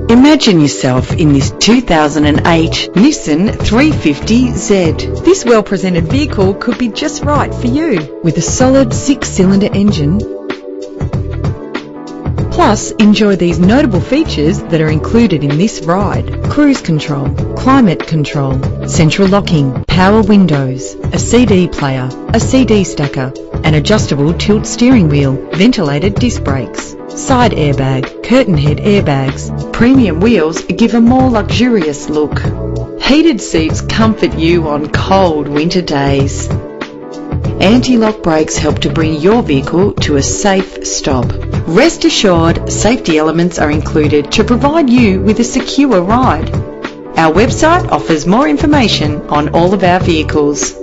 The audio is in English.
Imagine yourself in this 2008 Nissan 350Z. This well-presented vehicle could be just right for you. With a solid 6-cylinder engine, plus enjoy these notable features that are included in this ride: cruise control, climate control, central locking, power windows, a CD player, a CD stacker, an adjustable tilt steering wheel, ventilated disc brakes, side airbag, curtain head airbags. Premium wheels give a more luxurious look. Heated seats comfort you on cold winter days. Anti-lock brakes help to bring your vehicle to a safe stop. Rest assured, safety elements are included to provide you with a secure ride. Our website offers more information on all of our vehicles.